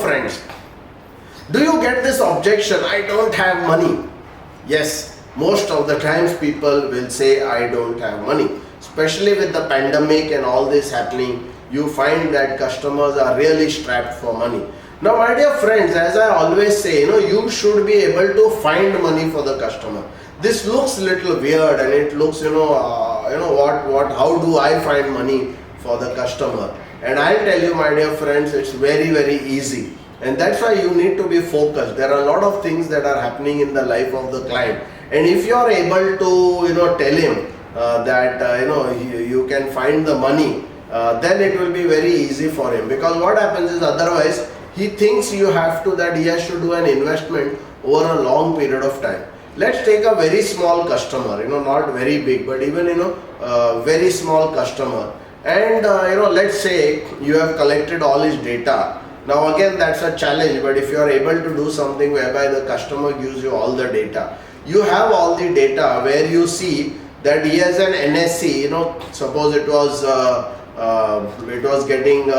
friends, do you get this objection, I don't have money? Yes, most of the times people will say I don't have money. Especially with the pandemic and all this happening, you find that customers are really strapped for money. Now my dear friends, as I always say, you should be able to find money for the customer. This looks little weird and it looks, how do I find money for the customer? And I'll tell you, my dear friends, it's very, very easy. And that's why you need to be focused. There are a lot of things that are happening in the life of the client. And if you are able to, tell him that, you can find the money, then it will be very easy for him. Because what happens is otherwise, he thinks he has to do an investment over a long period of time. Let's take a very small customer, not very big, but even, very small customer. And, let's say you have collected all his data. Now again, that's a challenge, but if you are able to do something whereby the customer gives you all the data, you have all the data where you see that he has an NSC, suppose it was getting,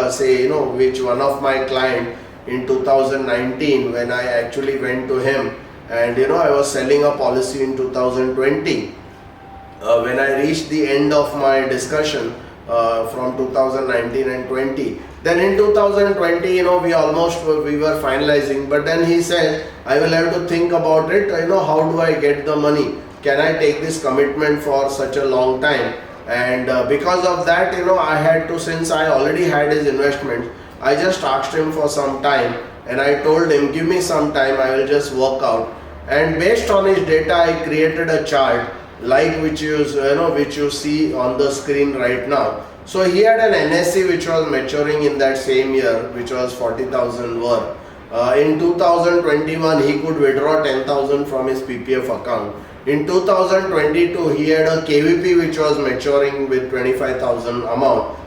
which one of my client in 2019 when I actually went to him and, I was selling a policy in 2020. When I reached the end of my discussion from 2019 and 20, then in 2020, we were finalizing, but then he said, I will have to think about it, how do I get the money? Can I take this commitment for such a long time? And because of that, I had to, since I already had his investment, I just asked him for some time and I told him, give me some time, I will just work out. And based on his data, I created a chart like which you see on the screen right now. So he had an NSC which was maturing in that same year, which was 40,000 worth. In 2021, he could withdraw 10,000 from his PPF account. In 2022, he had a KVP which was maturing with 25,000 amount.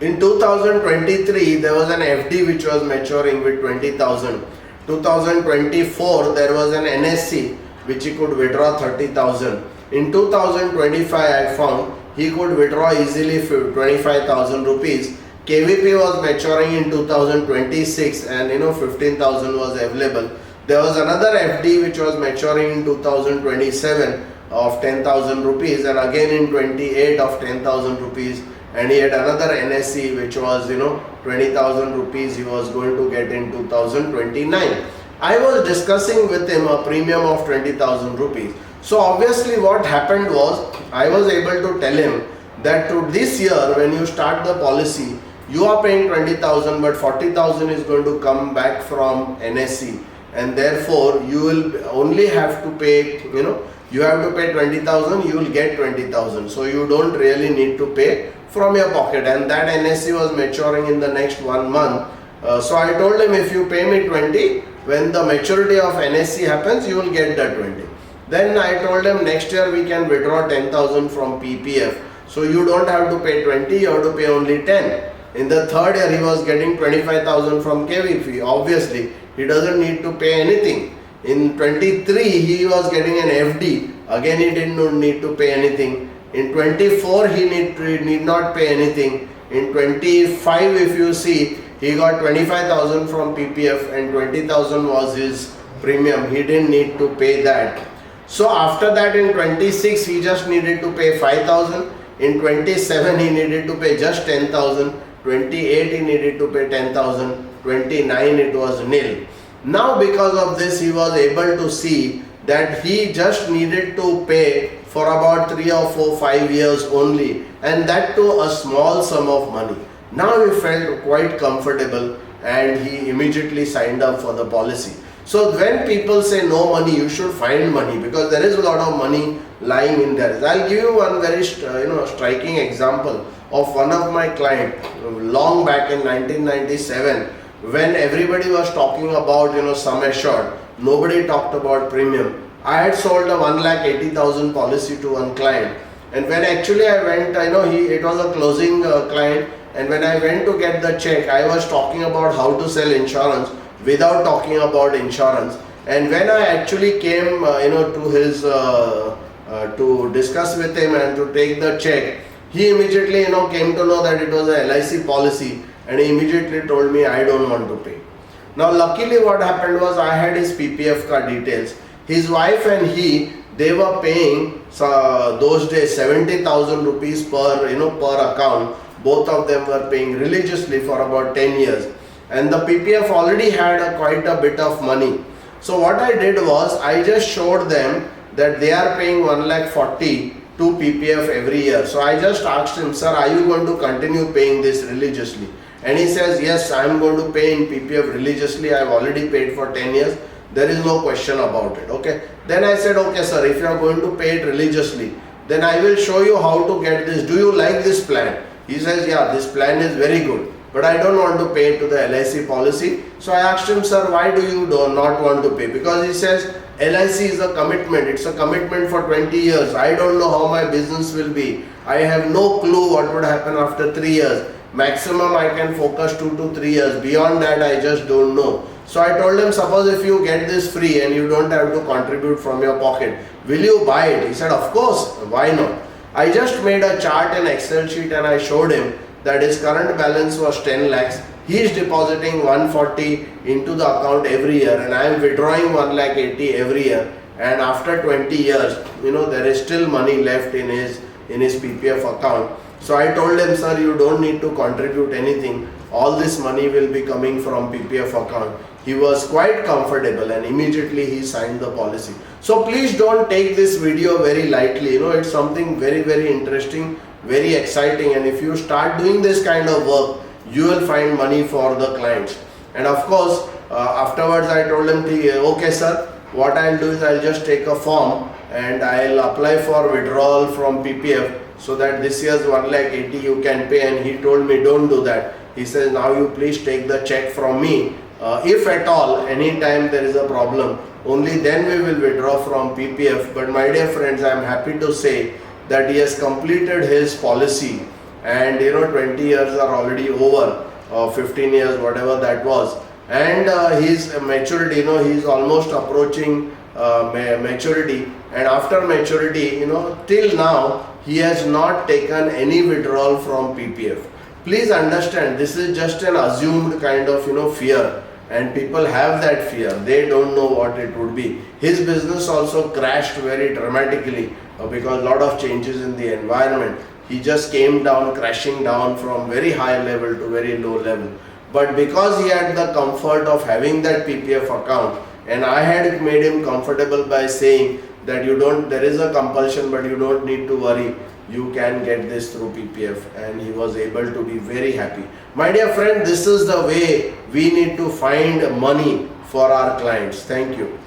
In 2023, there was an FD which was maturing with 20,000. 2024, there was an NSC which he could withdraw 30,000. In 2025, I found he could withdraw easily 25,000 rupees. KVP was maturing in 2026 and 15,000 was available. There was another FD which was maturing in 2027 of 10,000 rupees and again in 28 of 10,000 rupees, and he had another NSC which was 20,000 rupees he was going to get in 2029. I was discussing with him a premium of 20,000 rupees. So obviously what happened was, I was able to tell him that to this year when you start the policy, you are paying 20,000 but 40,000 is going to come back from NSC, and therefore you will only have to pay, you have to pay 20,000, you will get 20,000. So you don't really need to pay from your pocket, and that NSC was maturing in the next 1 month. So I told him, if you pay me 20, when the maturity of NSC happens, you will get that 20. Then I told him next year we can withdraw 10,000 from PPF. So you don't have to pay 20, you have to pay only 10. In the third year he was getting 25,000 from KVP. Obviously he doesn't need to pay anything. In 23 he was getting an FD. Again he didn't need to pay anything. In 24 he need not pay anything. In 25 if you see, he got 25,000 from PPF and 20,000 was his premium. He didn't need to pay that. So after that in 26 he just needed to pay 5,000. In 27 he needed to pay just 10,000. 28 he needed to pay 10,000. 29 it was nil. Now because of this he was able to see that he just needed to pay for about 3 or 4, 5 years only, and that to a small sum of money. Now he felt quite comfortable and he immediately signed up for the policy. So when people say no money, you should find money, because there is a lot of money lying in there. I'll give you one very striking example of one of my clients long back in 1997, when everybody was talking about sum assured. Nobody talked about premium. I had sold a 1,80,000 policy to one client, and when actually I went, it was a closing client, and when I went to get the check, I was talking about how to sell insurance without talking about insurance. And when I actually came to his to discuss with him and to take the check, he immediately came to know that it was a LIC policy, and he immediately told me, I don't want to pay. Now luckily what happened was I had his PPF card details. His wife and they were paying those days 70,000 rupees per per account. Both of them were paying religiously for about 10 years, and the PPF already had quite a bit of money. So what I did was I just showed them that they are paying 1,40,000 to PPF every year. So I just asked him, sir, are you going to continue paying this religiously? And he says, yes, I am going to pay in PPF religiously. I have already paid for 10 years. There is no question about it. Okay. Then I said, okay, sir, if you are going to pay it religiously, then I will show you how to get this. Do you like this plan? He says, yeah, this plan is very good, but I don't want to pay to the LIC policy. So I asked him, sir, why do you not want to pay? Because he says, LIC is a commitment. It's a commitment for 20 years. I don't know how my business will be. I have no clue what would happen after 3 years. Maximum I can focus 2 to 3 years. Beyond that, I just don't know. So I told him, suppose if you get this free and you don't have to contribute from your pocket, will you buy it? He said, of course, why not? I just made a chart in Excel sheet and I showed him that his current balance was 10 lakhs. He is depositing 140 into the account every year, and I am withdrawing 1,80,000 every year. And after 20 years, there is still money left in his PPF account. So I told him, sir, you don't need to contribute anything. All this money will be coming from PPF account. He was quite comfortable and immediately he signed the policy. So please don't take this video very lightly. It's something very, very interesting, very exciting. And if you start doing this kind of work, you will find money for the clients. And of course, afterwards I told him, okay sir, what I'll do is I'll just take a form and I'll apply for withdrawal from PPF so that this year's 1,80,000 you can pay. And he told me, don't do that. He says, now you please take the check from me. If at all, anytime there is a problem, only then we will withdraw from PPF. But my dear friends, I am happy to say that he has completed his policy, and 20 years are already over, 15 years, whatever that was. And his maturity, he is almost approaching maturity. And after maturity, till now, he has not taken any withdrawal from PPF. Please understand, this is just an assumed kind of fear, and people have that fear. They don't know what it would be. His business also crashed very dramatically because a lot of changes in the environment. He just came down, crashing down from very high level to very low level. But because he had the comfort of having that PPF account, and I had made him comfortable by saying that there is a compulsion, but you don't need to worry. You can get this through PPF, and he was able to be very happy. My dear friend, this is the way we need to find money for our clients. Thank you.